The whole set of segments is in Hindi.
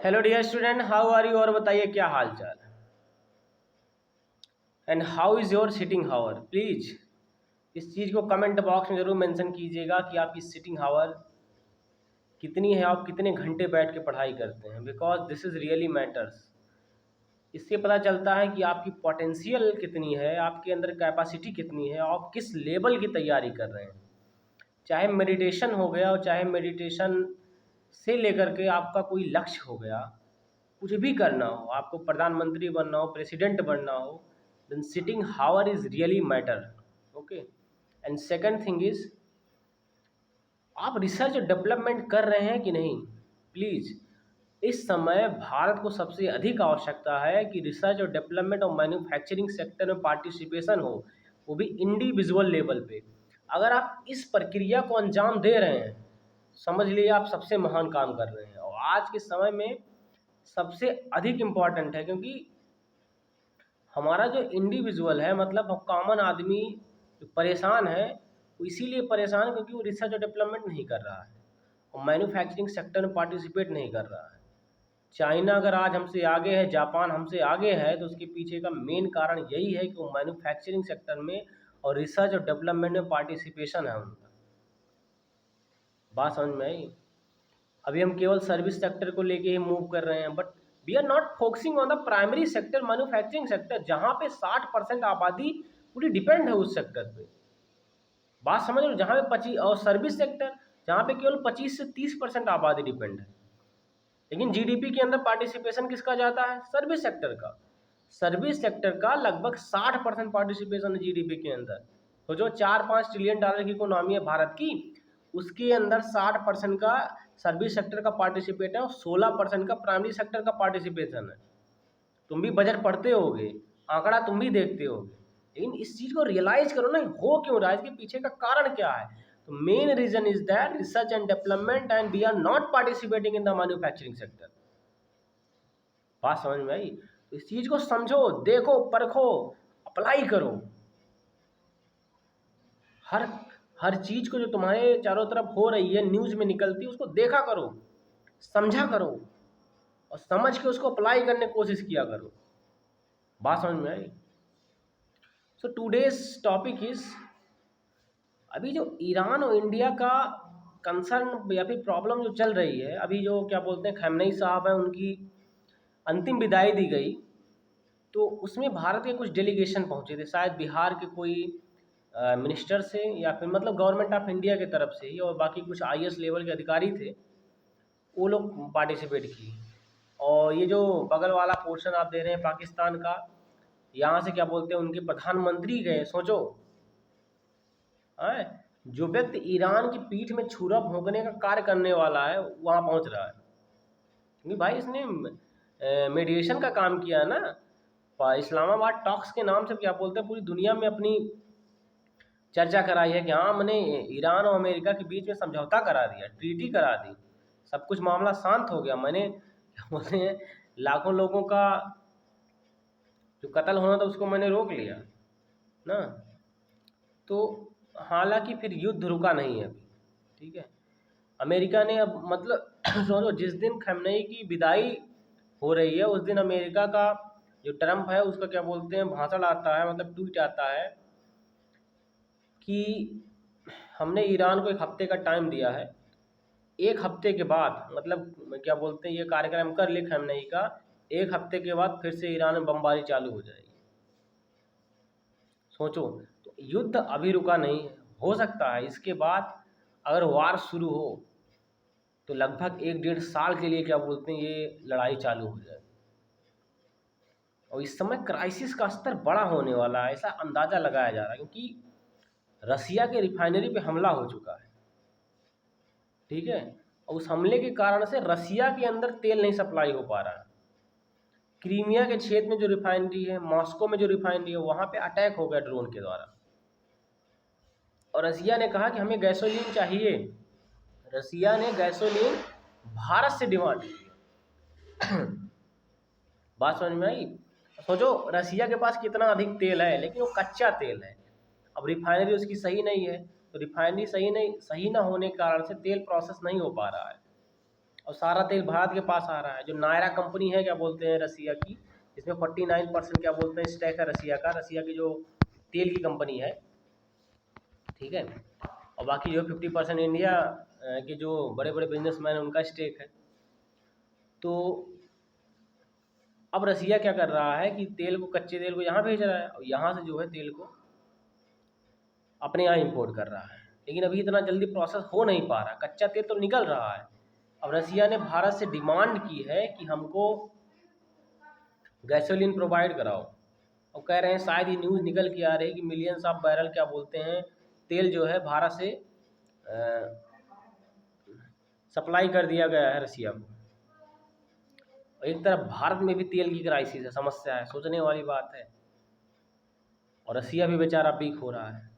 Hello dear student, how are you? और बताइए क्या हाल चाल है and how is your sitting hour. Please इस चीज़ को कमेंट बॉक्स में ज़रूर मेंशन कीजिएगा कि आपकी सिटिंग हावर कितनी है, आप कितने घंटे बैठ के पढ़ाई करते हैं, because this is really matters. इससे पता चलता है कि आपकी पोटेंशियल कितनी है, आपके अंदर कैपेसिटी कितनी है, आप किस लेवल की तैयारी कर रहे हैं। चाहे मेडिटेशन हो गया और चाहे मेडिटेशन से लेकर के आपका कोई लक्ष्य हो गया, कुछ भी करना हो, आपको प्रधानमंत्री बनना हो, प्रेसिडेंट बनना हो, then sitting hour is really matter. Okay. And second thing is, आप रिसर्च और डेवलपमेंट कर रहे हैं कि नहीं। प्लीज़, इस समय भारत को सबसे अधिक आवश्यकता है कि रिसर्च और डेवलपमेंट और मैन्युफैक्चरिंग सेक्टर में पार्टिसिपेशन हो, वो भी इंडिविजुअल लेवल पे। अगर आप इस प्रक्रिया को अंजाम दे रहे हैं, समझ लीजिए आप सबसे महान काम कर रहे हैं। और आज के समय में सबसे अधिक इम्पॉर्टेंट है, क्योंकि हमारा जो इंडिविजुअल है, मतलब कॉमन आदमी जो परेशान है, वो इसीलिए परेशान है क्योंकि वो रिसर्च और डेवलपमेंट नहीं कर रहा है और मैन्युफैक्चरिंग सेक्टर में पार्टिसिपेट नहीं कर रहा है। चाइना अगर आज हमसे आगे है, जापान हमसे आगे है, तो उसके पीछे का मेन कारण यही है कि वो मैन्युफैक्चरिंग सेक्टर में और रिसर्च और डेवलपमेंट में पार्टिसिपेशन है उनका। बात समझ में आई? अभी हम केवल सर्विस सेक्टर को लेके ही मूव कर रहे हैं, but we are not focusing on the primary sector, manufacturing sector, जहाँ पे 60% आबादी पूरी डिपेंड है उस सेक्टर पे। बात समझ लो, जहाँ पे 25 और सर्विस सेक्टर जहाँ पे केवल 25 से 30% आबादी डिपेंड है। लेकिन जीडीपी के अंदर पार्टिसिपेशन किसका जाता है? सर्विस सेक्टर का। सर्विस सेक्टर का लगभग 60% पार्टिसिपेशन है जीडीपी के अंदर। तो जो 4-5 ट्रिलियन डॉलर की इकोनॉमी है भारत की, उसके अंदर 60% का सर्विस सेक्टर का पार्टिसिपेट है और 16% का प्राइमरी सेक्टर का पार्टिसिपेशन है। तुम भी बजट पढ़ते होगे, आंकड़ा तुम भी देखते होगे, लेकिन इस चीज़ को रियलाइज करो ना, हो क्यों रहा है, इसके पीछे का कारण क्या है। तो main reason is that research and development and we are not participating in the manufacturing sector. बात समझ में आई? तो इस चीज़ को समझो, देखो, परखो, अप्लाई करो। हर हर चीज़ को जो तुम्हारे चारों तरफ हो रही है, न्यूज़ में निकलती है, उसको देखा करो, समझा करो और समझ के उसको अप्लाई करने की कोशिश किया करो। बात समझ में आई? सो टूडेज टॉपिक इज, अभी जो ईरान और इंडिया का कंसर्न या फिर प्रॉब्लम जो चल रही है, अभी जो क्या बोलते हैं खamenei साहब हैं, उनकी अंतिम विदाई दी गई, तो उसमें भारत के कुछ डेलीगेशन पहुंचे थे, शायद बिहार के कोई मिनिस्टर से या फिर मतलब गवर्नमेंट ऑफ इंडिया की तरफ से ही, और बाकी कुछ आईएएस लेवल के अधिकारी थे, वो लोग पार्टिसिपेट किए। और ये जो बगल वाला पोर्शन आप दे रहे हैं पाकिस्तान का, यहाँ से क्या बोलते हैं उनके प्रधानमंत्री गए। सोचो, है जो व्यक्ति ईरान की पीठ में छुरा भोंकने का कार्य करने वाला है, वहाँ पहुँच रहा है, क्योंकि भाई इसने मीडिएशन का काम किया है ना। इस्लामाबाद टॉक्स के नाम से क्या बोलते हैं पूरी दुनिया में अपनी चर्चा कराई है कि हाँ, मैंने ईरान और अमेरिका के बीच में समझौता करा दिया, ट्रीटी करा दी, सब कुछ मामला शांत हो गया, मैंने क्या बोलते हैं लाखों लोगों का जो कत्ल होना था उसको मैंने रोक लिया ना। तो हालांकि फिर युद्ध रुका नहीं है अभी, ठीक है। अमेरिका ने अब मतलब सोचो, जिस दिन खamenei की विदाई हो रही है उस दिन अमेरिका का जो ट्रम्प है उसका क्या बोलते हैं भाषण आता है, मतलब ट्वीट आता है कि हमने ईरान को 1 हफ्ते का टाइम दिया है, 1 हफ्ते के बाद, मतलब क्या बोलते हैं ये कार्यक्रम कर ले खamenei का, 1 हफ्ते के बाद फिर से ईरान में बमबारी चालू हो जाएगी। सोचो, तो युद्ध अभी रुका नहीं है, हो सकता है इसके बाद अगर वार शुरू हो तो लगभग 1-1.5 साल के लिए क्या बोलते हैं ये लड़ाई चालू हो जाए। और इस समय क्राइसिस का स्तर बड़ा होने वाला है, ऐसा अंदाज़ा लगाया जा रहा है, क्योंकि रसिया के रिफाइनरी पे हमला हो चुका है, ठीक है। और उस हमले के कारण से रसिया के अंदर तेल नहीं सप्लाई हो पा रहा है। क्रीमिया के क्षेत्र में जो रिफाइनरी है, मॉस्को में जो रिफाइनरी है, वहाँ पे अटैक हो गया ड्रोन के द्वारा, और रसिया ने कहा कि हमें गैसोलीन चाहिए। रसिया ने गैसोलीन भारत से डिमांड की। बात समझ में आई? सोचो, रसिया के पास कितना अधिक तेल है, लेकिन वो कच्चा तेल है। अब रिफाइनरी उसकी सही नहीं है, तो रिफाइनरी सही ना होने के कारण से तेल प्रोसेस नहीं हो पा रहा है। और सारा तेल भारत के पास आ रहा है। जो नायरा कंपनी है क्या बोलते हैं रसिया की, इसमें 49% क्या बोलते हैं स्टैक है रसिया का, रसिया की जो तेल की कंपनी है, ठीक है। और बाकी जो 50% इंडिया के जो बड़े बड़े बिजनेसमैन हैं उनका स्टेक है। तो अब रसिया क्या कर रहा है कि तेल को, कच्चे तेल को यहाँ भेज रहा है और यहाँ से जो है तेल को अपने यहाँ इंपोर्ट कर रहा है। लेकिन अभी इतना जल्दी प्रोसेस हो नहीं पा रहा, कच्चा तेल तो निकल रहा है। अब रसिया ने भारत से डिमांड की है कि हमको गैसोलीन प्रोवाइड कराओ, और कह रहे हैं, शायद ये न्यूज़ निकल के आ रही है कि मिलियंस ऑफ बैरल क्या बोलते हैं तेल जो है भारत से सप्लाई कर दिया गया है रसिया को। और एक तरफ भारत में भी तेल की क्राइसिस है, समस्या है, सोचने वाली बात है। और रसिया भी बेचारा वीक हो रहा है।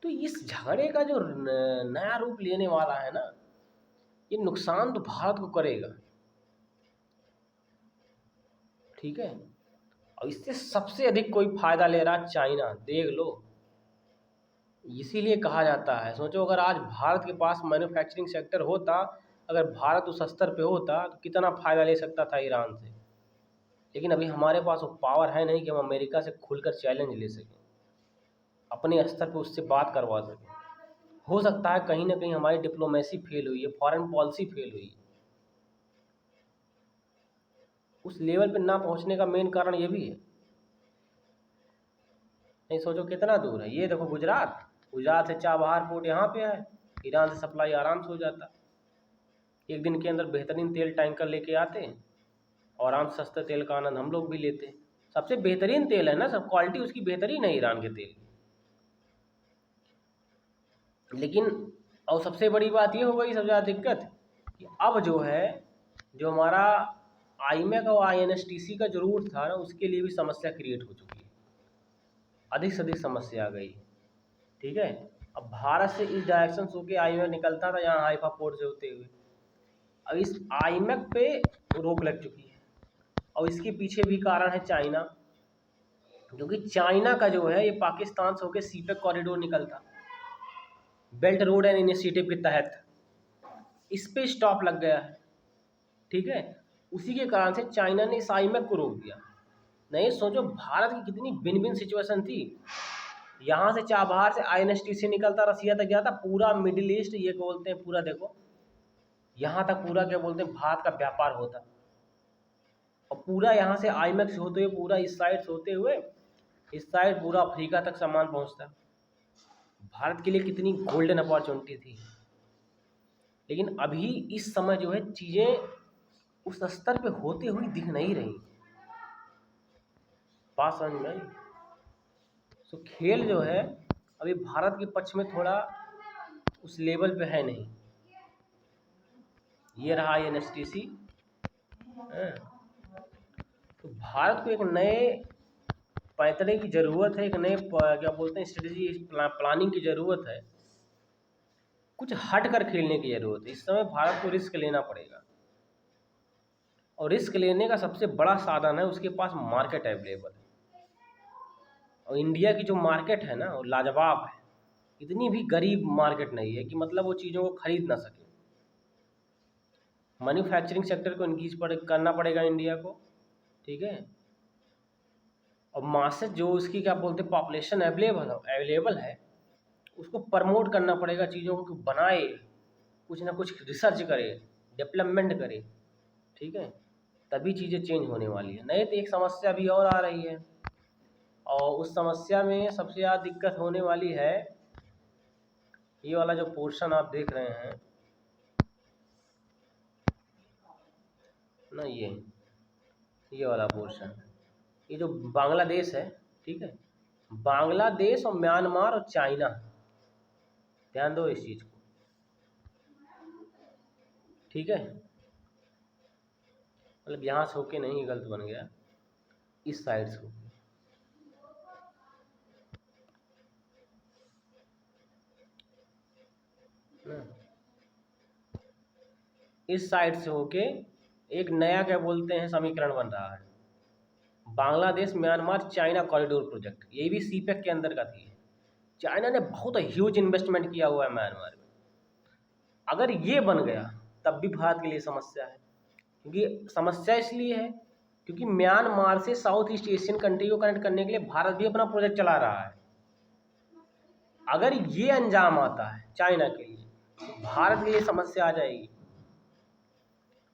तो इस झगड़े का जो नया रूप लेने वाला है ना, ये नुकसान तो भारत को करेगा, ठीक है। और इससे सबसे अधिक कोई फायदा ले रहा है चाइना, देख लो। इसीलिए कहा जाता है, सोचो अगर आज भारत के पास मैन्युफैक्चरिंग सेक्टर होता, अगर भारत उस स्तर पे होता तो कितना फ़ायदा ले सकता था ईरान से। लेकिन अभी हमारे पास वो पावर है नहीं कि हम अमेरिका से खुलकर चैलेंज ले सकें, अपने स्तर पे उससे बात करवा सकें। हो सकता है कहीं ना कहीं हमारी डिप्लोमेसी फेल हुई है, फॉरेन पॉलिसी फेल हुई है। उस लेवल पे ना पहुंचने का मेन कारण ये भी है। नहीं, सोचो कितना दूर है। ये देखो गुजरात से चाबहार पोर्ट यहाँ पे है, ईरान से सप्लाई आराम से हो जाता। एक दिन के अंदर बेहतरीन तेल टैंकर लेके आते और आराम से सस्ते तेल का आनंद हम लोग भी लेते। सबसे बेहतरीन तेल है ना, सब क्वालिटी उसकी बेहतरीन है ईरान के तेल की। लेकिन और सबसे बड़ी बात ये हो गई, सबसे ज़्यादा दिक्कत, कि अब जो है, जो हमारा आईमेक और आईएनएसटीसी का जो रूट था ना, उसके लिए भी समस्या क्रिएट हो चुकी है, अधिक से अधिक समस्या आ गई, ठीक है। अब भारत से इस डायरेक्शन से होकर आईमेक निकलता था यहाँ हाइफा पोर्ट से होते हुए, अब इस आईमेक पे रोक लग चुकी है। और इसके पीछे भी कारण है चाइना, क्योंकि चाइना का जो है ये पाकिस्तान से होकर सीपेक कॉरिडोर निकलता, बेल्ट रोड एंड इनिशिएटिव के तहत, इस पे स्टॉप लग गया है, ठीक है। उसी के कारण से चाइना ने इस आईमेक को रोक दिया। नहीं, सोचो भारत की कितनी बिन बिन सिचुएशन थी। यहाँ से चाबहार से आईएनएसटीसी निकलता, रसिया तक जाता, पूरा मिडिल ईस्ट ये बोलते हैं पूरा, देखो यहाँ तक पूरा क्या बोलते हैं भारत का व्यापार होता। और पूरा यहाँ से आईमेक से होते हुए पूरा इस साइड से होते हुए इस साइड पूरा अफ्रीका तक सामान पहुँचता। भारत के लिए कितनी गोल्डन अपॉर्चुनिटी थी। लेकिन अभी इस समय जो है चीज़ें उस स्तर पे होते हुए दिख नहीं रही, बात समझ में आई। सो खेल जो है अभी भारत के पक्ष में थोड़ा उस लेवल पे है नहीं। ये रहा एनएसटीसी। तो भारत को एक नए पैतरे की ज़रूरत है, एक नए क्या बोलते हैं स्ट्रेटजी प्लानिंग की ज़रूरत है, कुछ हट कर खेलने की ज़रूरत है। इस समय भारत को रिस्क लेना पड़ेगा, और रिस्क लेने का सबसे बड़ा साधन है उसके पास मार्केट अवेलेबल है। और इंडिया की जो मार्केट है ना वो लाजवाब है, इतनी भी गरीब मार्केट नहीं है कि मतलब वो चीज़ों को खरीद ना सके। मैन्युफैक्चरिंग सेक्टर को इंक्रीज करना पड़ेगा इंडिया को, ठीक है। और मासेस जो उसकी क्या बोलते हैं पॉपुलेशन अवेलेबल है, उसको प्रमोट करना पड़ेगा, चीज़ों को बनाए, कुछ ना कुछ रिसर्च करे, डेवलपमेंट करे, ठीक है, तभी चीज़ें चेंज होने वाली है। नहीं तो एक समस्या भी और आ रही है, और उस समस्या में सबसे ज़्यादा दिक्कत होने वाली है ये वाला जो पोर्शन आप देख रहे हैं ना, ये वाला पोर्शन, ये जो बांग्लादेश है, ठीक है, बांग्लादेश और म्यांमार और चाइना, ध्यान दो इस चीज़ को, ठीक है। मतलब यहाँ से होके नहीं, गलत बन गया, इस साइड से होके, इस साइड से होके एक नया क्या बोलते हैं समीकरण बन रहा है, Bangladesh Myanmar China corridor project. ये भी सीपेक के अंदर का थी। चाइना ने बहुत ह्यूज इन्वेस्टमेंट किया हुआ है म्यांमार में। अगर ये बन गया तब भी भारत के लिए समस्या है। क्योंकि समस्या इसलिए है क्योंकि म्यांमार से साउथ ईस्ट एशियन कंट्री को कनेक्ट करने के लिए भारत भी अपना प्रोजेक्ट चला रहा है। अगर ये अंजाम आता है चाइना के लिए तो भारत के लिए समस्या आ जाएगी।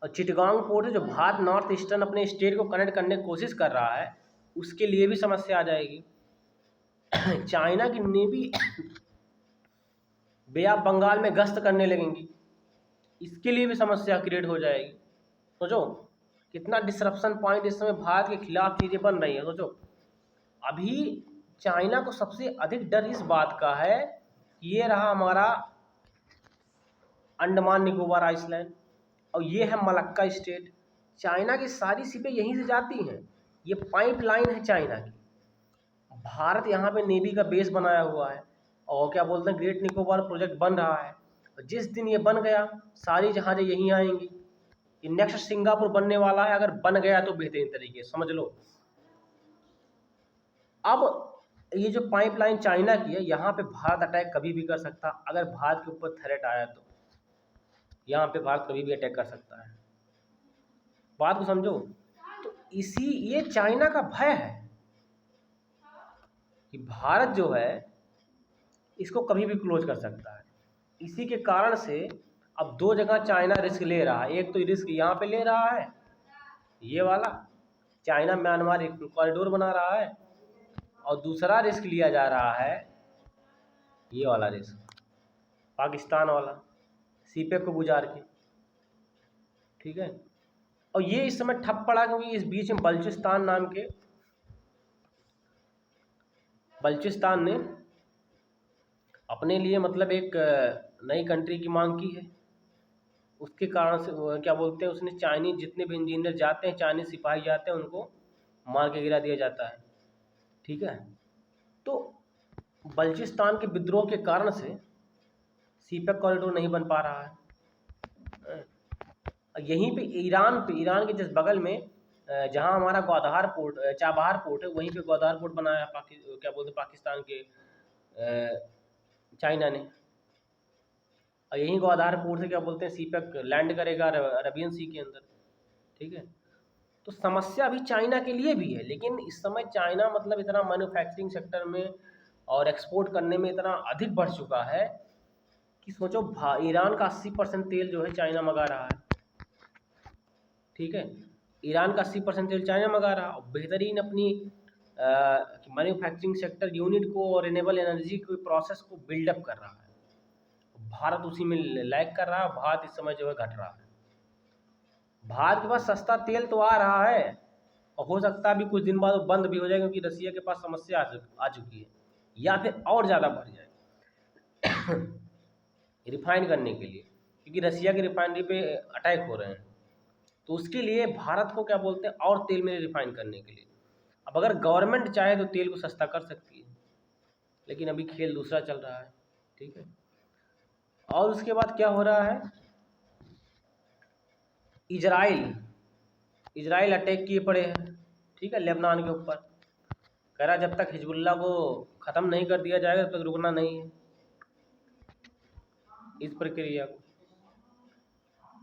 और चिटगांग पोर्ट है जो भारत नॉर्थ ईस्टर्न अपने स्टेट को कनेक्ट करने की कोशिश कर रहा है, उसके लिए भी समस्या आ जाएगी। चाइना की नेवी बे ऑफ बंगाल में गश्त करने लगेंगी, इसके लिए भी समस्या क्रिएट हो जाएगी। सोचो कितना डिसरप्शन पॉइंट इस समय भारत के खिलाफ चीज़ें बन रही हैं। सोचो अभी चाइना को सबसे अधिक डर इस बात का है कि ये रहा हमारा अंडमान निकोबार आइसलैंड और ये है मलक्का स्टेट। चाइना की सारी शिपें यहीं से जाती हैं, ये पाइपलाइन है चाइना की। भारत यहाँ पे नेवी का बेस बनाया हुआ है और क्या बोलते हैं ग्रेट निकोबार प्रोजेक्ट बन रहा है। और जिस दिन ये बन गया सारी जहाज़ें यहीं आएंगी। ये नेक्स्ट सिंगापुर बनने वाला है, अगर बन गया तो बेहतरीन तरीके समझ लो। अब ये जो पाइपलाइन चाइना की है, यहाँ पे भारत अटैक कभी भी कर सकता, अगर भारत के ऊपर थ्रेट आया तो यहाँ पे भारत कभी भी अटैक कर सकता है। बात को समझो। तो ये चाइना का भय है कि भारत जो है इसको कभी भी क्लोज कर सकता है। इसी के कारण से अब दो जगह चाइना रिस्क ले रहा है। एक तो रिस्क यहाँ पे ले रहा है, ये वाला चाइना म्यांमार कॉरिडोर बना रहा है, और दूसरा रिस्क लिया जा रहा है ये वाला रिस्क पाकिस्तान वाला, सीपेक को गुजार के। ठीक है, और ये इस समय ठप पड़ा क्योंकि इस बीच में बलूचिस्तान ने अपने लिए मतलब एक नई कंट्री की मांग की है। उसके कारण से क्या बोलते हैं उसने चाइनीज जितने भी इंजीनियर जाते हैं, चाइनीज सिपाही जाते हैं, उनको मार के गिरा दिया जाता है। ठीक है, तो बलूचिस्तान के विद्रोह के कारण से सीपेक कॉरिडोर नहीं बन पा रहा है। यहीं पे ईरान के जिस बगल में जहां हमारा ग्वादहार पोर्ट चाबहार पोर्ट है, वहीं पे ग्वादहार पोर्ट बनाया क्या बोलते हैं पाकिस्तान के चाइना ने। और यहीं ग्वादहार पोर्ट से क्या बोलते हैं सीपेक लैंड करेगा अरबियन सी के अंदर। ठीक है, तो समस्या अभी चाइना के लिए भी है, लेकिन इस समय चाइना मतलब इतना मैन्युफैक्चरिंग सेक्टर में और एक्सपोर्ट करने में इतना अधिक बढ़ चुका है कि सोचो ईरान का 80% तेल जो है चाइना मंगा रहा है। ठीक है, ईरान का 80% तेल चाइना मंगा रहा है और बेहतरीन अपनी मैन्युफैक्चरिंग सेक्टर यूनिट को और रिन्यूएबल एनर्जी के प्रोसेस को बिल्डअप कर रहा है। भारत उसी में लैग कर रहा है। भारत इस समय जो है घट रहा है। भारत के पास सस्ता तेल तो आ रहा है और हो सकता है अभी कुछ दिन बाद वो बंद भी हो जाए क्योंकि रसिया के पास समस्या आ चुकी है, या फिर और ज़्यादा बढ़ जाए रिफाइन करने के लिए, क्योंकि रसिया की रिफाइनरी पे अटैक हो रहे हैं। तो उसके लिए भारत को क्या बोलते हैं और तेल में रिफाइन करने के लिए। अब अगर गवर्नमेंट चाहे तो तेल को सस्ता कर सकती है, लेकिन अभी खेल दूसरा चल रहा है। ठीक है, और उसके बाद क्या हो रहा है, इजराइल अटैक किए पड़े हैं। ठीक है, लेबनान के ऊपर कह रहा जब तक हिजबुल्लाह को ख़त्म नहीं कर दिया जाएगा तब तक रुकना नहीं है इस प्रक्रिया को।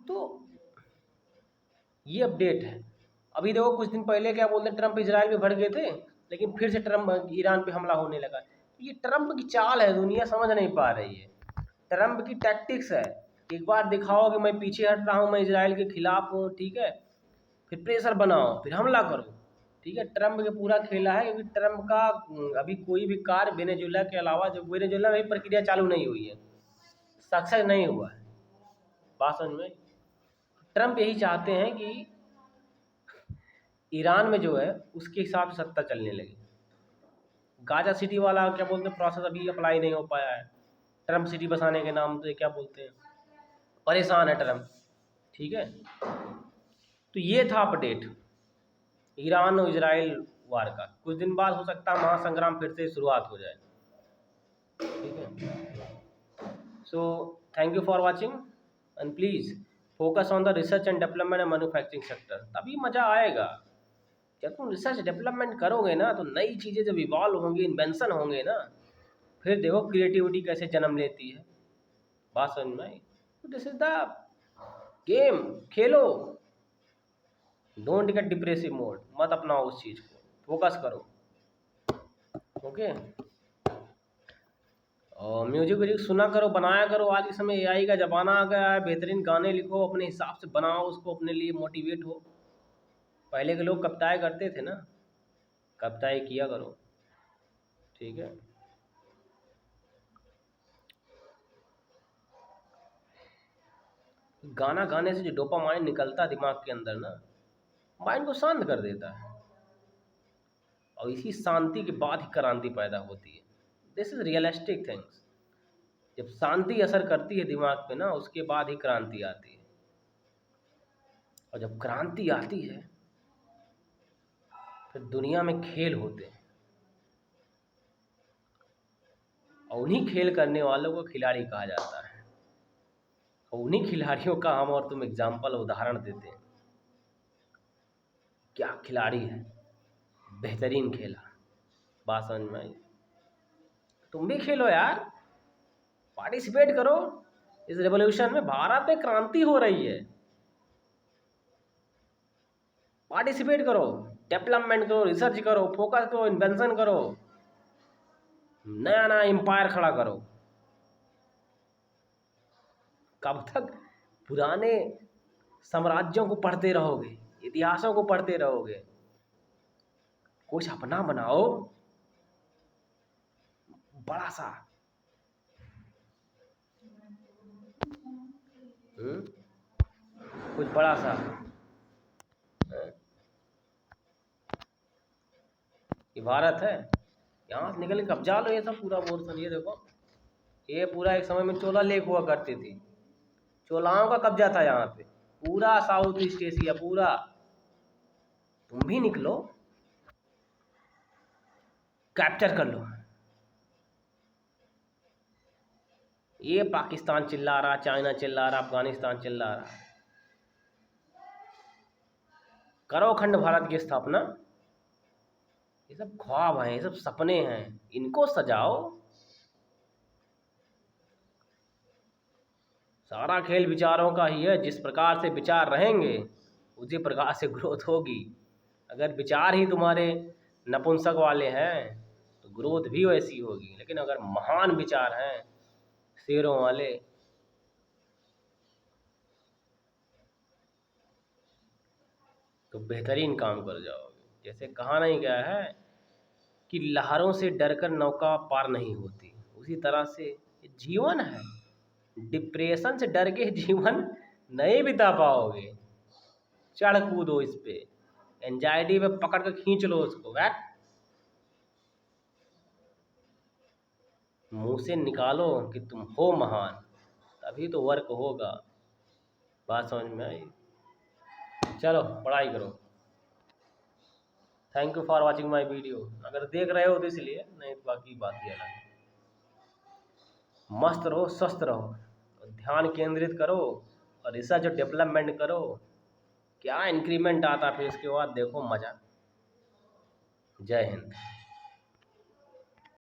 तो ये अपडेट है। अभी देखो कुछ दिन पहले क्या बोलते हैं ट्रंप इजराइल में भड़ गए थे, लेकिन फिर से ट्रंप ईरान पे हमला होने लगा। ये ट्रंप की चाल है, दुनिया समझ नहीं पा रही है। ट्रंप की टैक्टिक्स है, एक बार दिखाओ कि मैं पीछे हट रहा हूँ, मैं इजराइल के खिलाफ हूँ। ठीक है, फिर प्रेशर बनाओ, फिर हमला करो। ठीक है, ट्रंप के पूरा खेला है, क्योंकि ट्रंप का अभी कोई भी कार्य वेनेजुएला के अलावा, जो वेनेजुएला में प्रक्रिया चालू नहीं हुई है, सक्सेस नहीं हुआ है। बात समझ में। ट्रंप यही चाहते हैं कि ईरान में जो है उसके हिसाब से सत्ता चलने लगे। गाजा सिटी वाला क्या बोलते हैं प्रोसेस अभी अप्लाई नहीं हो पाया है। ट्रंप सिटी बसाने के नाम से क्या बोलते हैं परेशान है ट्रंप। ठीक है, तो ये था अपडेट ईरान और इजराइल वार का। कुछ दिन बाद हो सकता है महासंग्राम फिर से शुरुआत हो जाए। ठीक है, so thank you for watching and please focus on the research and development and manufacturing sector. तभी मज़ा आएगा। जब तुम रिसर्च डेवलपमेंट करोगे ना, तो नई चीज़ें जब इवॉल्व होंगी, इन्वेंशन होंगे ना, फिर देखो क्रिएटिविटी कैसे जन्म लेती है। बात समझ में आई। This is the game Khelo, don't get depressive mode, मत अपनाओ उस चीज़ को, फोकस करो। ओके, और म्यूजिक व्यूजिक सुना करो, बनाया करो। आज के समय एआई का ज़माना आ गया है, बेहतरीन गाने लिखो, अपने हिसाब से बनाओ उसको, अपने लिए मोटिवेट हो। पहले के लोग कविताएं करते थे ना, कविताएं किया करो, ठीक है। गाना गाने से जो डोपामाइन निकलता है दिमाग के अंदर ना, माइंड को शांत कर देता है, और इसी शांति के बाद ही क्रांति पैदा होती है। This is realistic things. जब शांति असर करती है दिमाग पे ना, उसके बाद ही क्रांति आती है, और जब क्रांति आती है फिर दुनिया में खेल होते हैं, और उन्हीं खेल करने वालों को खिलाड़ी कहा जाता है, और उन्हीं खिलाड़ियों का हम और तुम एग्जाम्पल उदाहरण देते हैं। क्या खिलाड़ी है, बेहतरीन खेला, बात समझ में आई? तुम भी खेलो यार, पार्टिसिपेट करो इस रेवोल्यूशन में। भारत में क्रांति हो रही है, पार्टिसिपेट करो, डेवलपमेंट करो, रिसर्च करो, फोकस करो, इन्वेंशन करो, नया नया एम्पायर खड़ा करो। कब तक पुराने साम्राज्यों को पढ़ते रहोगे, इतिहासों को पढ़ते रहोगे? कुछ अपना बनाओ, बड़ा सा। कुछ बड़ा सा। ये भारत है, यहाँ से निकल के कब्जा लो ये सब पूरा पोर्शन। ये देखो, ये पूरा एक समय में चोला लेक हुआ करती थी, चोलाओं का कब्जा था यहाँ पे, पूरा साउथ ईस्ट एशिया पूरा। तुम भी निकलो, कैप्चर कर लो। ये पाकिस्तान चिल्ला रहा, चाइना चिल्ला रहा, अफगानिस्तान चिल्ला रहा, करो अखंड भारत की स्थापना। ये सब ख्वाब हैं, ये सब सपने हैं, इनको सजाओ। सारा खेल विचारों का ही है, जिस प्रकार से विचार रहेंगे उसी प्रकार से ग्रोथ होगी। अगर विचार ही तुम्हारे नपुंसक वाले हैं तो ग्रोथ भी वैसी होगी, लेकिन अगर महान विचार हैं शेरों वाले, तो बेहतरीन काम कर जाओगे। जैसे कहा नहीं गया है कि लहरों से डरकर नौका पार नहीं होती, उसी तरह से जीवन है, डिप्रेशन से डर के जीवन नहीं बिता पाओगे। चढ़ कूदो इस पे, एंजाइटी पे पकड़ कर खींच लो उसको, बैठ मुंह से निकालो कि तुम हो महान, तभी तो वर्क होगा। बात समझ में आई? चलो पढ़ाई करो। Thank you for watching my video. अगर देख रहे हो तो इसलिए, नहीं तो बाकी बात ही अलग। मस्त रहो, स्वस्थ रहो, ध्यान केंद्रित करो, और रिसर्च और डेवलपमेंट करो। क्या इंक्रीमेंट आता फिर इसके बाद देखो मज़ा। जय हिंद।